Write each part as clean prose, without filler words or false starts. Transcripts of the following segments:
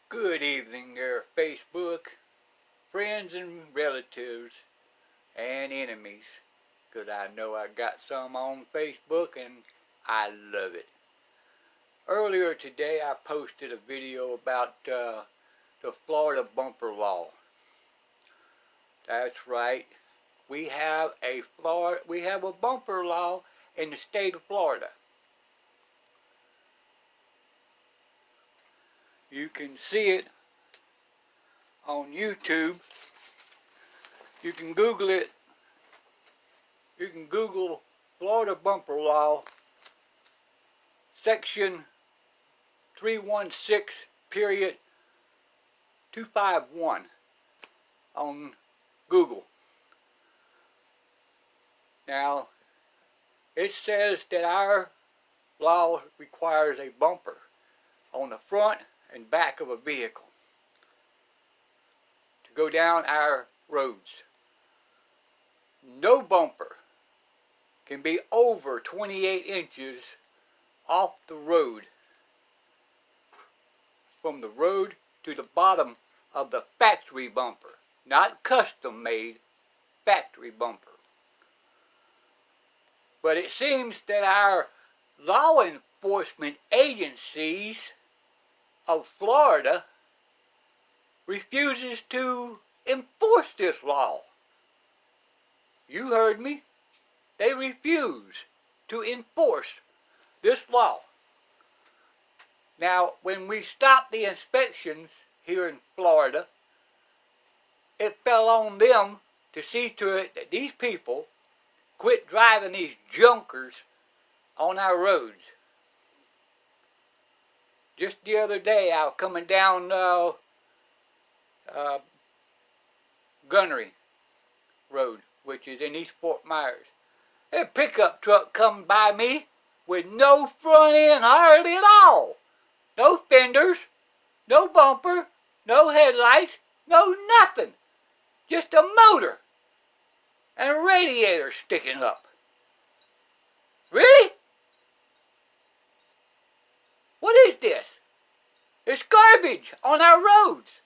Good evening there, Facebook, friends and relatives, and enemies. 'Cause I know I got some on Facebook and I love it. Earlier today I posted a video about the Florida bumper law. That's right. We have a bumper law in the state of Florida. You can see it on YouTube. You can Google it. You can Google Florida bumper law, section 316.251 on Google. Now, it says that our law requires a bumper on the front and back of a vehicle to go down our roads. No bumper can be over 28 inches off the road, from the road to the bottom of the factory bumper, not custom made, factory bumper. But it seems that our law enforcement agencies of Florida refuses to enforce this law. You heard me. They refuse to enforce this law. Now, when we stopped the inspections here in Florida, it fell on them to see to it that these people quit driving these junkers on our roads. Just the other day, I was coming down Gunnery Road, which is in E.FORT.MYERS. A pickup truck come by me with no front end hardly at all. No fenders, no bumper, no headlights, no nothing. Just a motor and a radiator sticking up. Really? What is this? It's garbage on our roads.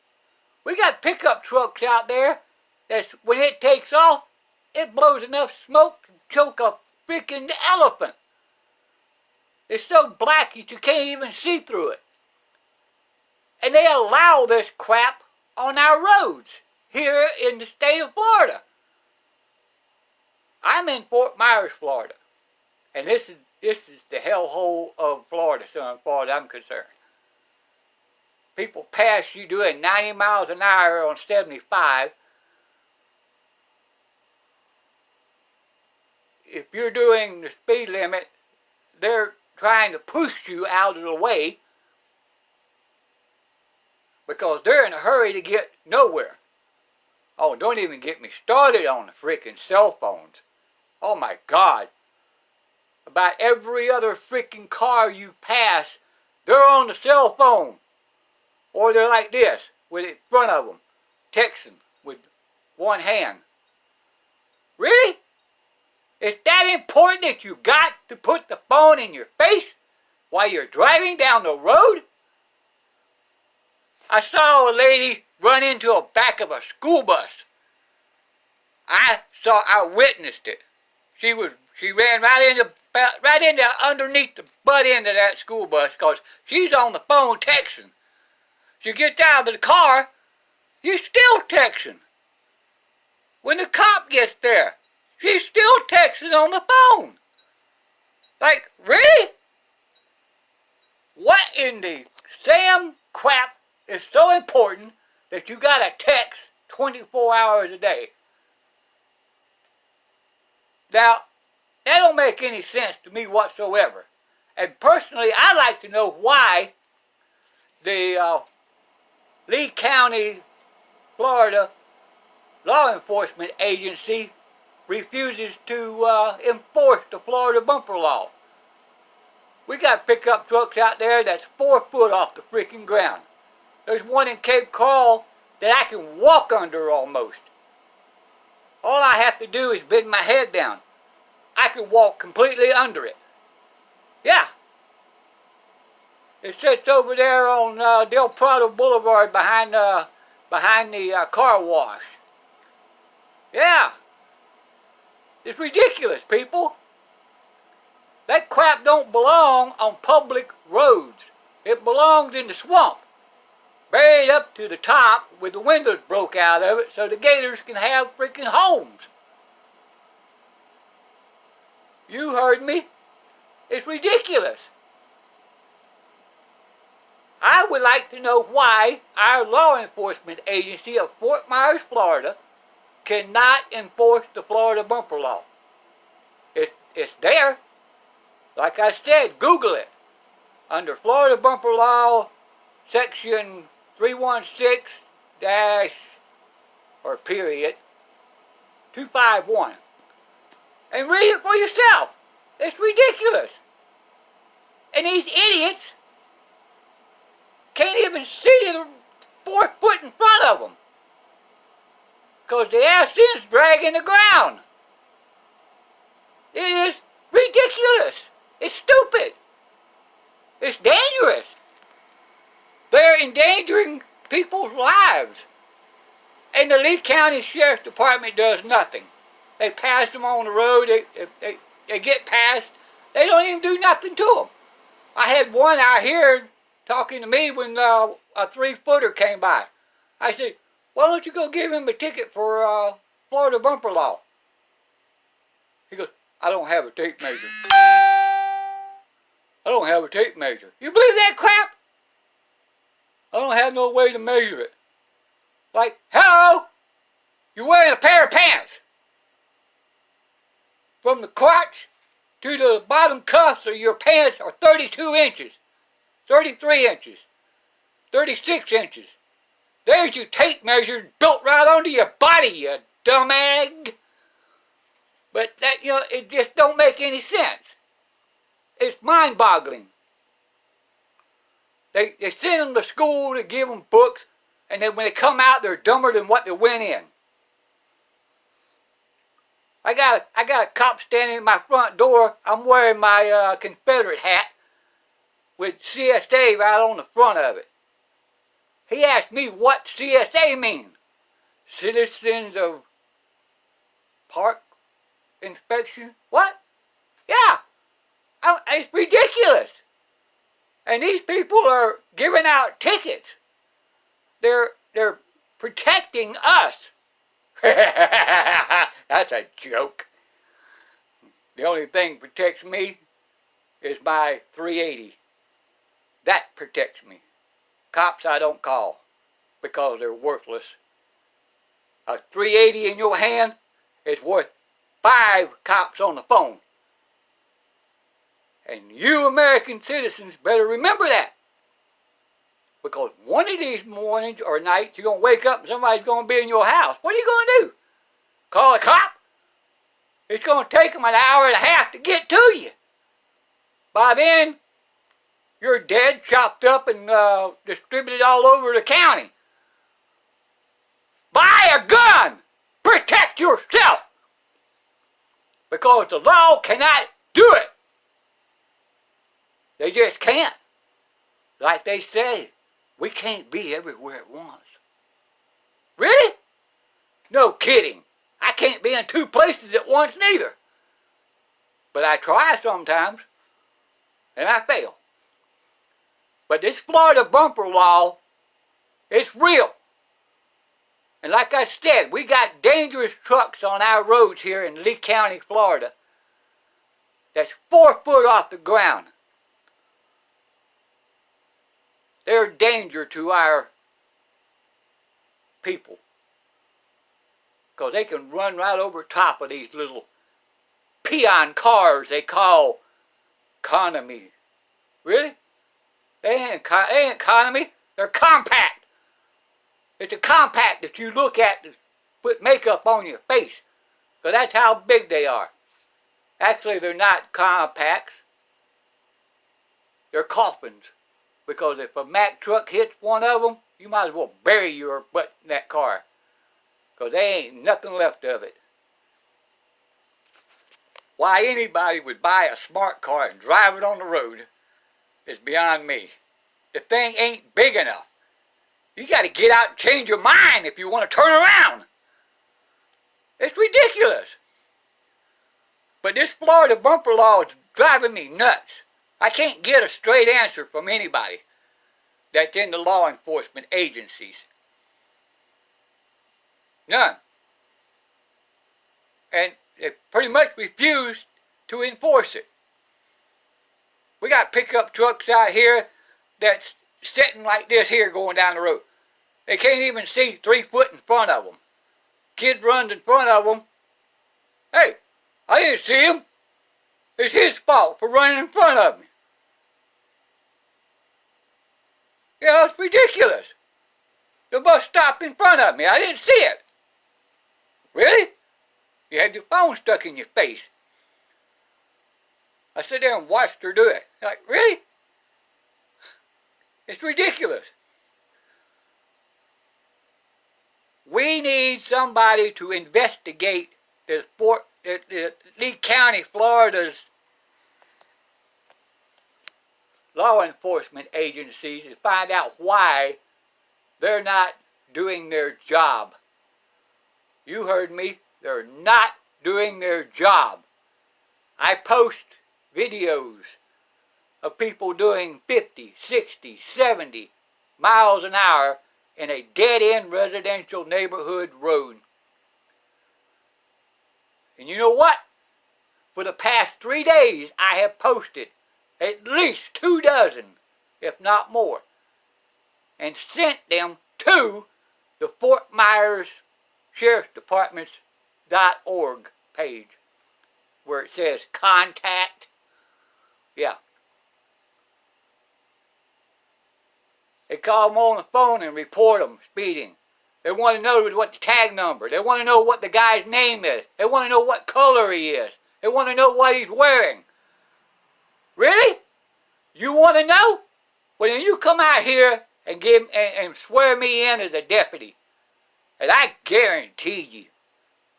We got pickup trucks out there that's, when it takes off, it blows enough smoke to choke a freaking elephant. It's so black that you can't even see through it. And they allow this crap on our roads here in the state of Florida. I'm in Fort Myers, Florida. And this is the hellhole of Florida, so as far as I'm concerned. People pass you doing 90 miles an hour on 75. If you're doing the speed limit, they're trying to push you out of the way because they're in a hurry to get nowhere. Oh, don't even get me started on the freaking cell phones. Oh my God. About every other freaking car you pass, they're on the cell phone. Or they're like this, with it in front of them, texting with one hand. Really? Is that important that you got to put the phone in your face while you're driving down the road? I saw a lady run into the back of a school bus. I witnessed it. She ran right into underneath the butt end of that school bus because she's on the phone texting. She gets out of the car, you're still texting. When the cop gets there, she's still texting on the phone. Like, really? What in the Sam crap is so important that you gotta text 24 hours a day? Now, that don't make any sense to me whatsoever. And personally, I'd like to know why the Lee County, Florida law enforcement agency refuses to enforce the Florida bumper law. We got pickup trucks out there that's 4 foot off the freaking ground. There's one in Cape Coral that I can walk under almost. All I have to do is bend my head down. I can walk completely under it. Yeah. It sits over there on Del Prado Boulevard behind the car wash. Yeah. It's ridiculous, people. That crap don't belong on public roads. It belongs in the swamp, buried up to the top with the windows broke out of it so the gators can have freaking homes. You heard me. It's ridiculous. I would like to know why our law enforcement agency of Fort Myers, Florida, cannot enforce the Florida bumper law. It's there. Like I said, Google it. Under Florida bumper law, section 316 or period 251. And read it for yourself. It's ridiculous. And these idiots can't even see the 4 foot in front of them, because the ass ends dragging the ground. It is ridiculous. It's stupid. It's dangerous. They're endangering people's lives. And the Lee County Sheriff's Department does nothing. They pass them on the road. They get past. They don't even do nothing to them. I had one out here talking to me when a 3-footer came by. I said, why don't you go give him a ticket for Florida bumper law? He goes, I don't have a tape measure. I don't have a tape measure. You believe that crap? I don't have no way to measure it. Like, hello? You're wearing a pair of pants. From the crotch to the bottom cuffs of your pants are 32 inches, 33 inches, 36 inches. There's your tape measure built right onto your body, you dumb egg. But that, it just don't make any sense. It's mind-boggling. They send them to school to give them books, and then when they come out, they're dumber than what they went in. I got a cop standing at my front door. I'm wearing my Confederate hat with CSA right on the front of it. He asked me what CSA means. Citizens of Park Inspection? What? Yeah. It's ridiculous. And these people are giving out tickets. They're protecting us. That's a joke. The only thing protects me is my 380. That protects me. Cops I don't call because they're worthless. A 380 in your hand is worth 5 cops on the phone. And you American citizens better remember that. Because one of these mornings or nights you're going to wake up and somebody's going to be in your house. What are you going to do? Call a cop? It's going to take them an hour and a half to get to you. By then, you're dead, chopped up, and distributed all over the county. Buy a gun! Protect yourself! Because the law cannot do it. They just can't. Like they say, we can't be everywhere at once. Really? No kidding. I can't be in 2 places at once neither. But I try sometimes, and I fail. But this Florida bumper law, it's real. And like I said, we got dangerous trucks on our roads here in Lee County, Florida, that's 4 foot off the ground. They're a danger to our people. Because they can run right over top of these little peon cars they call economy. Really? They ain't economy. They're compact. It's a compact that you look at to put makeup on your face. Because that's how big they are. Actually, they're not compacts. They're coffins. Because if a Mack truck hits one of them, you might as well bury your butt in that car. Because there ain't nothing left of it. Why anybody would buy a smart car and drive it on the road is beyond me. the thing ain't big enough. You got to get out and change your mind if you want to turn around. It's ridiculous. But this Florida bumper law is driving me nuts. I can't get a straight answer from anybody that's in the law enforcement agencies. None. And they pretty much refuse to enforce it. We got pickup trucks out here that's sitting like this here going down the road. They can't even see 3 foot in front of them. Kid runs in front of them. Hey, I didn't see him. It's his fault for running in front of me. Yeah, it's ridiculous. The bus stopped in front of me. I didn't see it. Really? You had your phone stuck in your face. I sat there and watched her do it. Like, really? It's ridiculous. We need somebody to investigate the Lee County, Florida's law enforcement agencies to find out why they're not doing their job. You heard me. They're not doing their job. I post videos of people doing 50, 60, 70 miles an hour in a dead-end residential neighborhood road. And you know what? For the past 3 days, I have posted at least 2 dozen, if not more, and sent them to the Fort.MYERS Sheriff's Department's .org page, where it says contact. Yeah. They call them on the phone and report them speeding. They want to know what the tag number. They want to know what the guy's name is. They want to know what color he is. They want to know what he's wearing. Really? You want to know? Well, then you come out here and and swear me in as a deputy. And I guarantee you,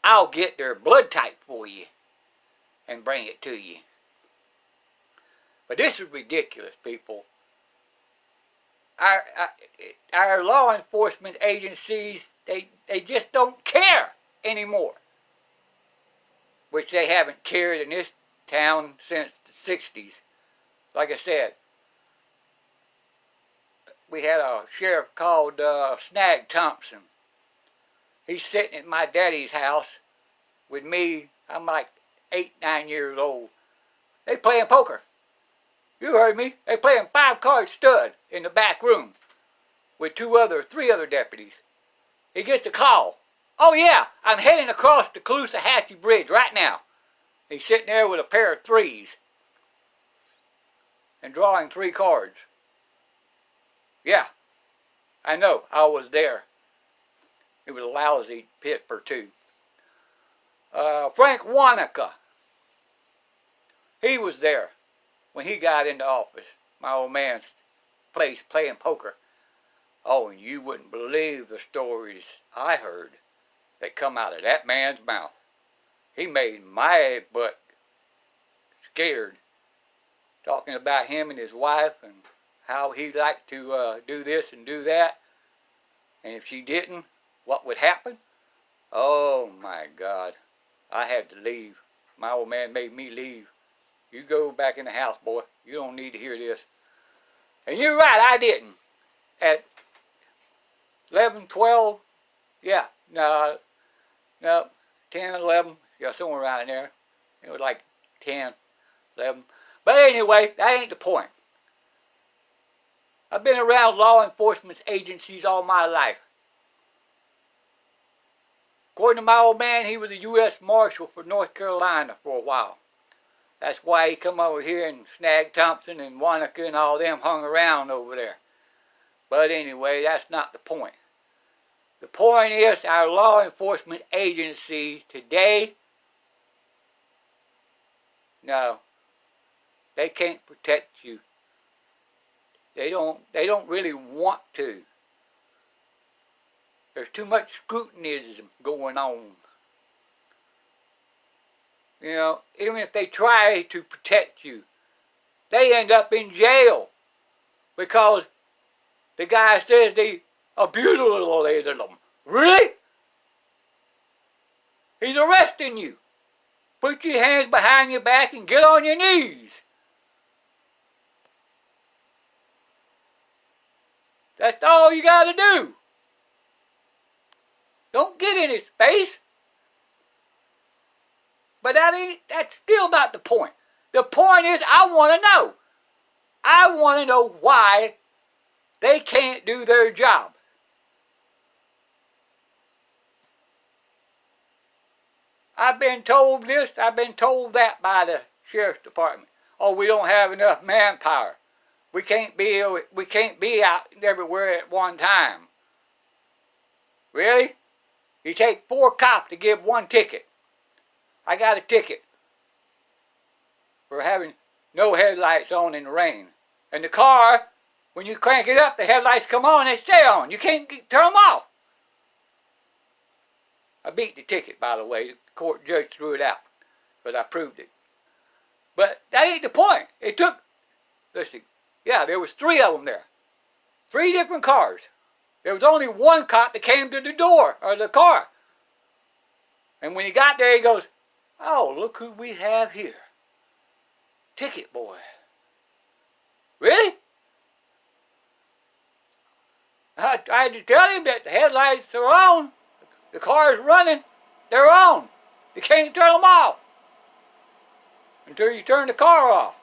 I'll get their blood type for you and bring it to you. But this is ridiculous, people. Our law enforcement agencies, they just don't care anymore. Which they haven't cared in this town since the 60s. Like I said, we had a sheriff called Snag Thompson. He's sitting at my daddy's house with me. I'm like 8, 9 years old. They playing poker. You heard me. They playing 5-card stud in the back room with 3 other deputies. He gets a call. Oh yeah, I'm heading across the Caloosahatchee Bridge right now. He's sitting there with a pair of 3s and drawing 3 cards. Yeah, I know. I was there. It was a lousy paper too. Frank Wanaka. He was there when he got into office. My old man's place playing poker. Oh, and you wouldn't believe the stories I heard that come out of that man's mouth. He made my butt scared, talking about him and his wife and how he liked to do this and do that. And if she didn't, what would happen? Oh my God. I had to leave. My old man made me leave. You go back in the house, boy. You don't need to hear this. And you're right, I didn't. At 11, 12, yeah, no, 10, 11, yeah, somewhere around there. It was like 10, 11. But anyway, that ain't the point. I've been around law enforcement agencies all my life. According to my old man, he was a U.S. Marshal for North Carolina for a while. That's why he come over here and Snag Thompson and Wanaka and all them hung around over there. But anyway, that's not the point. The point is our law enforcement agencies today, no, they can't protect you. They don't really want to. There's too much scrutiny going on. You know, even if they try to protect you, they end up in jail because the guy says they mutilated them. Really? He's arresting you. Put your hands behind your back and get on your knees. That's all you got to do. Don't get in his face. But that's still not the point. The point is, I want to know. I want to know why they can't do their job. I've been told this, I've been told that by the sheriff's department. Oh, we don't have enough manpower. We can't be out everywhere at one time. Really? You take 4 cops to give 1 ticket. I got a ticket for having no headlights on in the rain. And the car, when you crank it up, the headlights come on and they stay on. You can't turn them off. I beat the ticket, by the way. The court judge threw it out because I proved it. But that ain't the point. It took, let's see, yeah, there was 3 of them there. 3 different cars. There was only 1 cop that came to the door, or the car. And when he got there, he goes, oh, look who we have here. Ticket boy. Really? I tried to tell him that the headlights are on. The car is running. They're on. You can't turn them off until you turn the car off.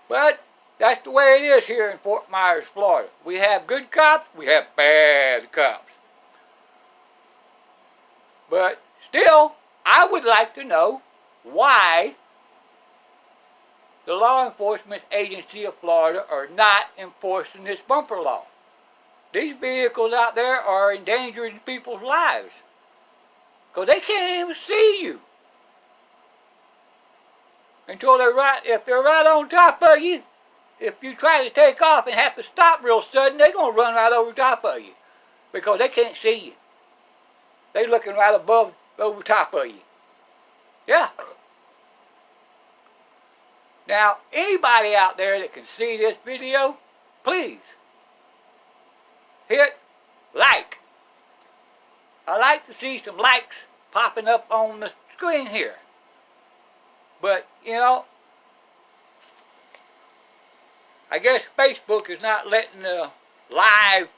But that's the way it is here in Fort Myers, Florida. We have good cops. We have bad cops. But still, I would like to know why the law enforcement agency of Florida are not enforcing this bumper law. These vehicles out there are endangering people's lives because they can't even see you until if they're right on top of you. If you try to take off and have to stop real sudden, they're going to run right over top of you because they can't see you. They're looking right over top of you. Yeah. Now, anybody out there that can see this video, please hit like. I like to see some likes popping up on the screen here. But, you know, I guess Facebook is not letting the live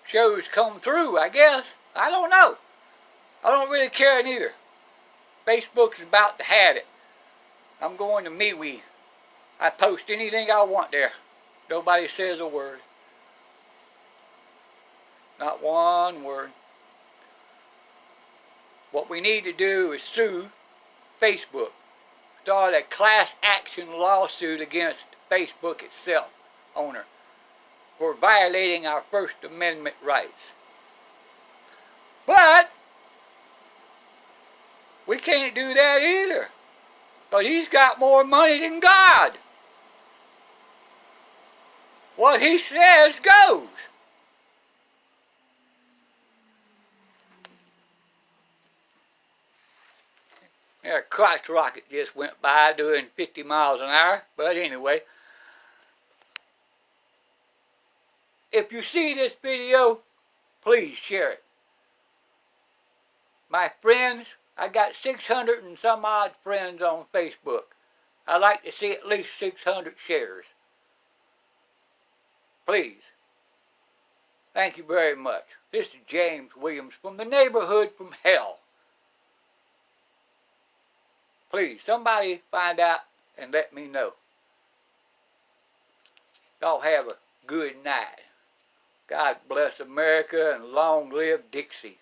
shows come through, I guess. I don't know. I don't really care neither. Facebook's about to have it. I'm going to MeWe. I post anything I want there. Nobody says a word. Not one word. What we need to do is sue Facebook. Start a class action lawsuit against Facebook itself, owner, for violating our First Amendment rights. But we can't do that either, because he's got more money than God. What he says goes. Yeah, a crotch rocket just went by doing 50 miles an hour. But anyway, if you see this video, please share it. My friends, I got 600 and some odd friends on Facebook. I like to see at least 600 shares. Please. Thank you very much. This is James Williams from the neighborhood from hell. Please, somebody find out and let me know. Y'all have a good night. God bless America and long live Dixie.